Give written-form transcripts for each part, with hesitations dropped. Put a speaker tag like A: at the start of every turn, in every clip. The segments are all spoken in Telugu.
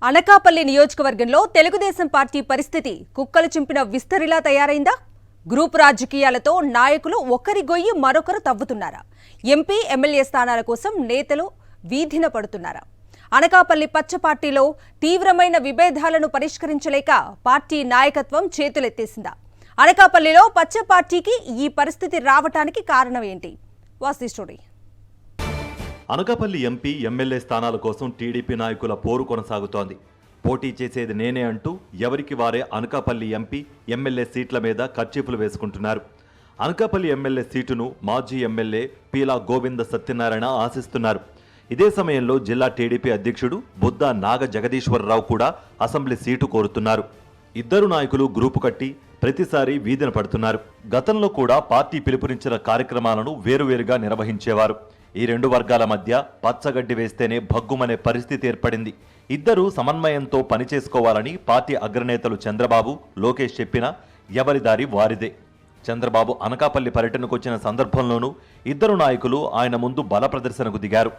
A: అనకాపల్లి నియోజకవర్గంలో తెలుగుదేశం పార్టీ పరిస్థితి కుక్కలు చింపిన విస్తరిలా తయారైందా? గ్రూప్ రాజకీయాలతో నాయకులు ఒకరి గొయ్యి మరొకరు తవ్వుతున్నారా? ఎంపీ ఎమ్మెల్యే స్థానాల కోసం నేతలు వీధిన పడుతున్నారా? అనకాపల్లి పచ్చ పార్టీలో తీవ్రమైన విభేదాలను పరిష్కరించలేక పార్టీ నాయకత్వం చేతులెత్తేసిందా? అనకాపల్లిలో పచ్చ పార్టీకి ఈ పరిస్థితి రావటానికి కారణం ఏంటి? Was the story.
B: Anakapalli MP MLA స్థానాల కోసం టీడీపీ నాయకుల పోరు కొనసాగుతోంది. పోటీ చేసేది నేనే అంటూ ఎవరికి వారే అనకాపల్లి ఎంపీ ఎమ్మెల్యే సీట్ల మీద కర్చీఫ్లు వేసుకుంటున్నారు. అనకాపల్లి ఎమ్మెల్యే సీటును మాజీ ఎమ్మెల్యే పీలా గోవింద సత్యనారాయణ ఆశిస్తున్నారు. ఇదే సమయంలో జిల్లా టీడీపీ అధ్యక్షుడు బుద్ధా నాగ జగదీశ్వరరావు కూడా అసెంబ్లీ సీటు కోరుతున్నారు. ఇద్దరు నాయకులు గ్రూపు కట్టి ప్రతిసారి వీధిన పడుతున్నారు. గతంలో కూడా పార్టీ పిలుపునిచ్చిన కార్యక్రమాలను వేరువేరుగా నిర్వహించేవారు. ఈ రెండు వర్గాల మధ్య పచ్చగడ్డి వేస్తేనే భగ్గుమనే పరిస్థితి ఏర్పడింది. ఇద్దరూ సమన్వయంతో పనిచేసుకోవాలని పార్టీ అగ్రనేతలు చంద్రబాబు, లోకేష్ చెప్పినా ఎవరి దారి వారిదే. చంద్రబాబు అనకాపల్లి పర్యటనకు వచ్చిన సందర్భంలోనూ ఇద్దరు నాయకులు ఆయన ముందు బల ప్రదర్శనకు దిగారు.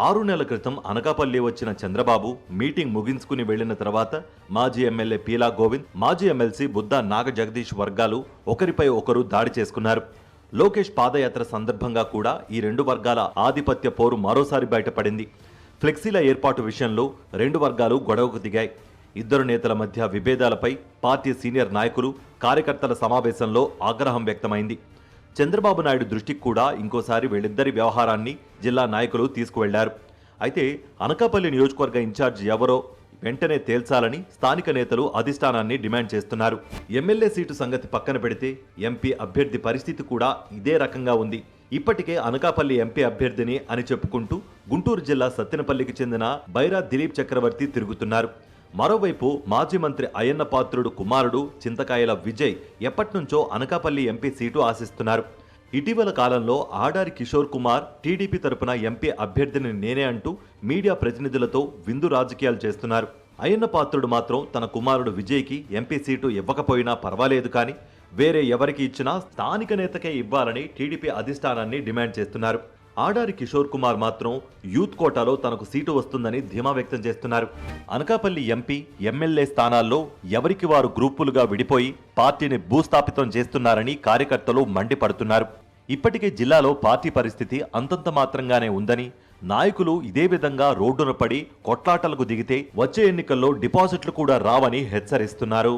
B: 6 నెలల క్రితం అనకాపల్లి వచ్చిన చంద్రబాబు మీటింగ్ ముగించుకుని వెళ్లిన తర్వాత మాజీ ఎమ్మెల్యే పీలా గోవింద్, మాజీ ఎమ్మెల్సీ బుద్ధా నాగ జగదీష్ వర్గాలు ఒకరిపై ఒకరు దాడి చేసుకున్నారు. లోకేష్ పాదయాత్ర సందర్భంగా కూడా ఈ రెండు వర్గాల ఆధిపత్య పోరు మరోసారి బయటపడింది. ఫ్లెక్సీల ఏర్పాటు విషయంలో రెండు వర్గాలు గొడవకు దిగాయి. ఇద్దరు నేతల మధ్య విభేదాలపై పార్టీ సీనియర్ నాయకులు, కార్యకర్తల సమావేశంలో ఆగ్రహం వ్యక్తమైంది. చంద్రబాబు నాయుడు దృష్టికి కూడా ఇంకోసారి వీళ్ళిద్దరి వ్యవహారాన్ని జిల్లా నాయకులు తీసుకువెళ్లారు. అయితే అనకాపల్లి నియోజకవర్గ ఇన్ఛార్జ్ ఎవరో వెంటనే తేల్చాలని స్థానిక నేతలు అధిష్టానాన్ని డిమాండ్ చేస్తున్నారు. ఎమ్మెల్యే సీటు సంగతి పక్కన పెడితే ఎంపీ అభ్యర్థి పరిస్థితి కూడా ఇదే రకంగా ఉంది. ఇప్పటికే అనకాపల్లి ఎంపీ అభ్యర్థిని అని చెప్పుకుంటూ గుంటూరు జిల్లా సత్తెనపల్లికి చెందిన బైరా దిలీప్ చక్రవర్తి తిరుగుతున్నారు. మరోవైపు మాజీ మంత్రి అయ్యన్న పాత్రుడు కుమారుడు చింతకాయల విజయ్ ఎప్పటినుంచో అనకాపల్లి ఎంపీ సీటు ఆశిస్తున్నారు. ఇటీవల కాలంలో ఆడారి కిషోర్ కుమార్ టీడీపీ తరపున ఎంపీ అభ్యర్థిని నేనే అంటూ మీడియా ప్రతినిధులతో విందు రాజకీయాలు చేస్తున్నారు. అయ్యన్న పాత్రుడు మాత్రం తన కుమారుడు విజయ్కి ఎంపీ సీటు ఇవ్వకపోయినా పర్వాలేదు, కానీ వేరే ఎవరికి ఇచ్చినా స్థానిక నేతకే ఇవ్వాలని టీడీపీ అధిష్టానాన్ని డిమాండ్ చేస్తున్నారు. ఆడారి కిషోర్ కుమార్ మాత్రం యూత్ కోటాలో తనకు సీటు వస్తుందని ధీమా వ్యక్తం చేస్తున్నారు. అనకాపల్లి ఎంపీ, ఎమ్మెల్యే స్థానాల్లో ఎవరికి వారు గ్రూపులుగా విడిపోయి పార్టీని భూస్థాపితం చేస్తున్నారని కార్యకర్తలు మండిపడుతున్నారు. ఇప్పటికే జిల్లాలో పార్టీ పరిస్థితి అంతంత మాత్రంగానే ఉందని, నాయకులు ఇదే విధంగా రోడ్డున పడి కొట్లాటలకు దిగితే వచ్చే ఎన్నికల్లో డిపాజిట్లు కూడా రావని హెచ్చరిస్తున్నారు.